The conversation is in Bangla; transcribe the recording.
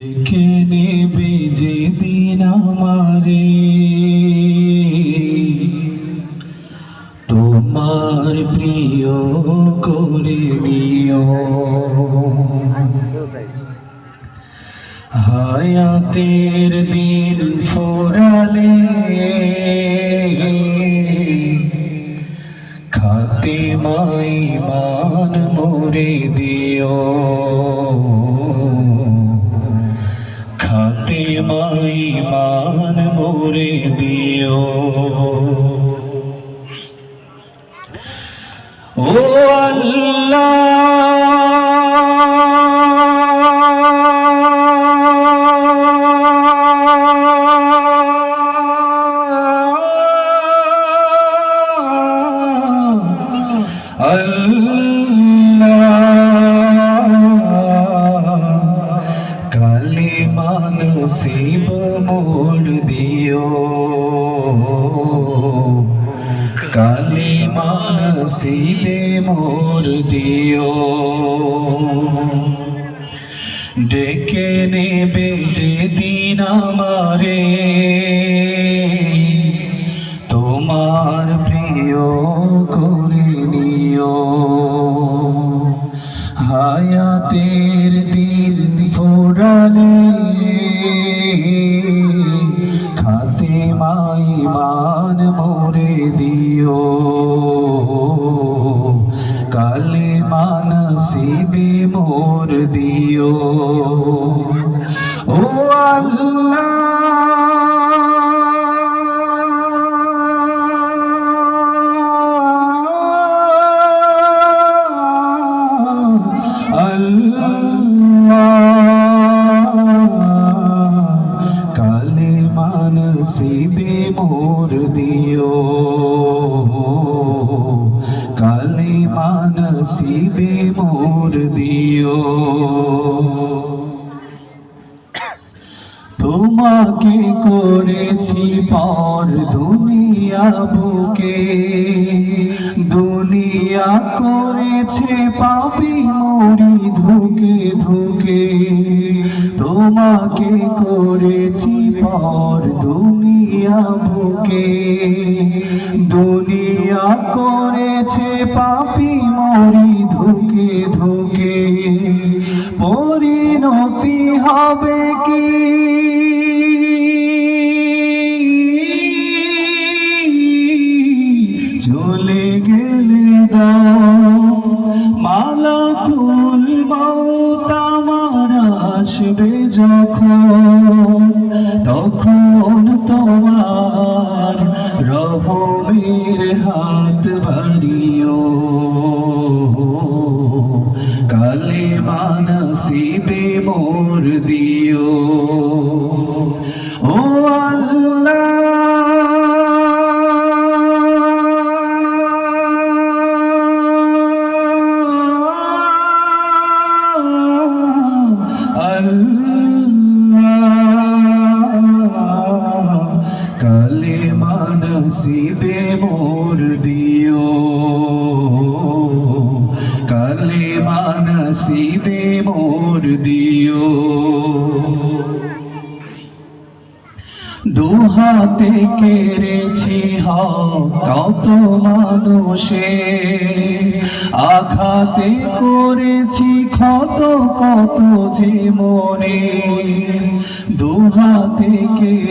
ডেকে নেবে যেদিন আমারে তোমার প্রিয় করে নিও। হায়াতের দিন ফোরালে খাতিমাই মান মোরে দিও। খাতিমাই মান মোরে দিও। ও আল্লাহ কালিমা নসিব মোর দিও। কালিমা নসিবে মোর দিও। ডেকে নেবে যেদিন আমারে তোমার প্রিয় করে নিও। হায়াতের দিন ফোরালে খাতিমাই মান মোরে দিও। কালিমা নসিবে মোর দিও। ও আল্লাহ কালিমা নসিবে মোর দিও। কালিমা নসিবে মোর দিও। তোমাকে করেছি পর দুনিয়া বুকে, দুনিয়া করেছে পাপী মরি ধুকে ধুকে। তোমাকে করেছি পর দুনিয়া বুকে, দুনিয়া করেছে পাপী মরি ধুকে ধুকে। পরিণতি হবে কি চলে গেলে দাও মালাকুল মউত আমার আসবে যখন, তখন তোমার রহমের হাত বাড়িও। কালিমা নসিবে মোর দিও। ও আল্লাহ কালিমা নসিবে মোর দিও। কালিমা নসিবে মোর দিও। দুহাতে কেড়েছি কত মানুষে, আঘাতে করেছি ক্ষত কত যে মনে। দুহাতে